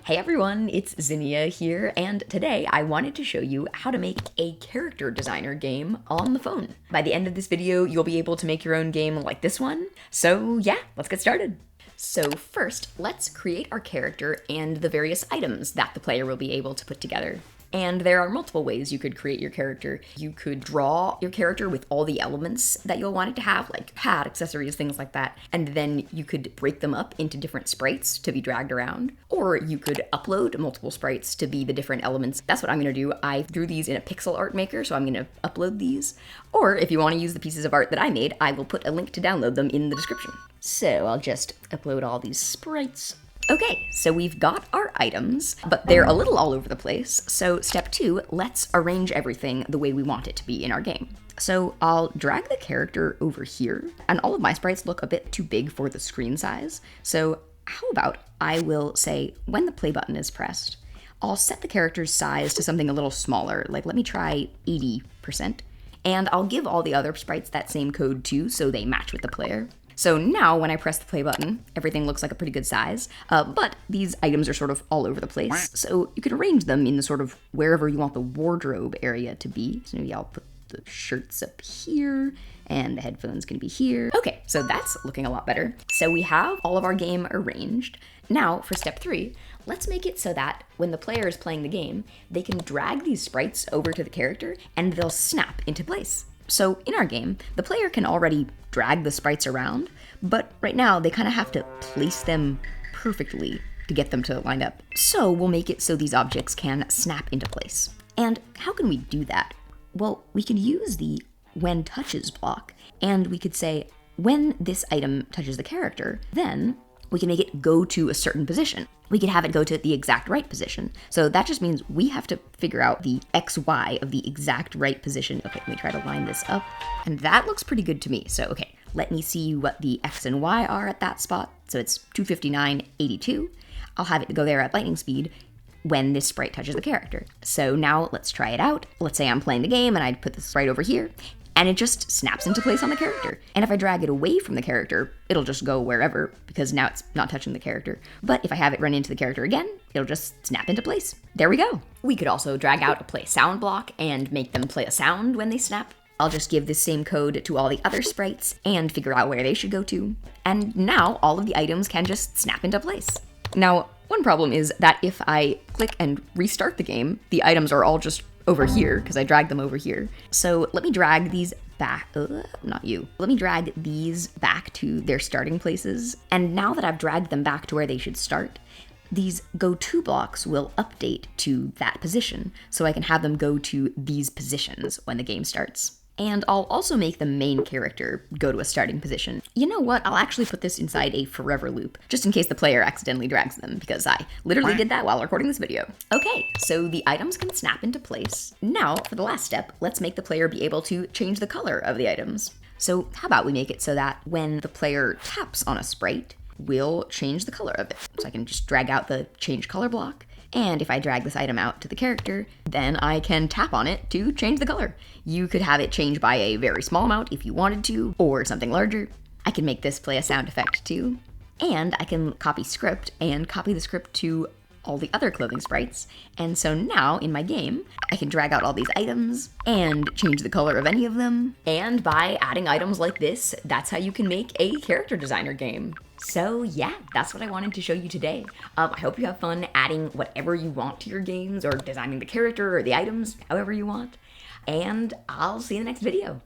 Hey everyone, it's Zinnia here, and today I wanted to show you how to make a character designer game on the phone. By the end of this video, you'll be able to make your own game like this one. So yeah, let's get started. So first, let's create our character and the various items that the player will be able to put together. And there are multiple ways you could create your character. You could draw your character with all the elements that you'll want it to have, like hat, accessories, things like that. And then you could break them up into different sprites to be dragged around. Or you could upload multiple sprites to be the different elements. That's what I'm gonna do. I drew these in a pixel art maker, so I'm gonna upload these. Or if you wanna use the pieces of art that I made, I will put a link to download them in the description. So I'll just upload all these sprites. Okay, so we've got our items, but they're a little all over the place. So step 2, let's arrange everything the way we want it to be in our game. So I'll drag the character over here, and all of my sprites look a bit too big for the screen size. So how about I will say when the play button is pressed, I'll set the character's size to something a little smaller, like let me try 80%, and I'll give all the other sprites that same code too so they match with the player. So now when I press the play button, everything looks like a pretty good size, but these items are sort of all over the place. So you can arrange them in the sort of wherever you want the wardrobe area to be. So maybe I'll put the shirts up here and the headphones can be here. Okay, so that's looking a lot better. So we have all of our game arranged. Now for step 3, let's make it so that when the player is playing the game, they can drag these sprites over to the character and they'll snap into place. So in our game, the player can already drag the sprites around, but right now they kind of have to place them perfectly to get them to line up. So we'll make it so these objects can snap into place. And how can we do that? Well, we can use the when touches block, and we could say when this item touches the character, then we can make it go to a certain position. We could have it go to the exact right position. So that just means we have to figure out the XY of the exact right position. Okay, let me try to line this up. And that looks pretty good to me. So, okay, let me see what the X and Y are at that spot. So it's 259.82. I'll have it go there at lightning speed when this sprite touches the character. So now let's try it out. Let's say I'm playing the game and I put the sprite over here, and it just snaps into place on the character. And if I drag it away from the character, it'll just go wherever because now it's not touching the character. But if I have it run into the character again, it'll just snap into place. There we go. We could also drag out a play sound block and make them play a sound when they snap. I'll just give this same code to all the other sprites and figure out where they should go to. And now all of the items can just snap into place. Now, one problem is that if I click and restart the game, the items are all just over here because I dragged them over here. So let me drag these back, not you. Let me drag these back to their starting places. And now that I've dragged them back to where they should start, these go to blocks will update to that position. So I can have them go to these positions when the game starts. And I'll also make the main character go to a starting position. You know what? I'll actually put this inside a forever loop, just in case the player accidentally drags them, because I literally did that while recording this video. Okay, so the items can snap into place. Now, for the last step, let's make the player be able to change the color of the items. So how about we make it so that when the player taps on a sprite, we'll change the color of it. So I can just drag out the change color block. And if I drag this item out to the character, then I can tap on it to change the color. You could have it change by a very small amount if you wanted to, or something larger. I can make this play a sound effect too. And I can copy script and copy the script to all the other clothing sprites. And so now in my game, I can drag out all these items and change the color of any of them. And by adding items like this, that's how you can make a character designer game. So yeah, that's what I wanted to show you today. I hope you have fun adding whatever you want to your games or designing the character or the items however you want. And I'll see you in the next video.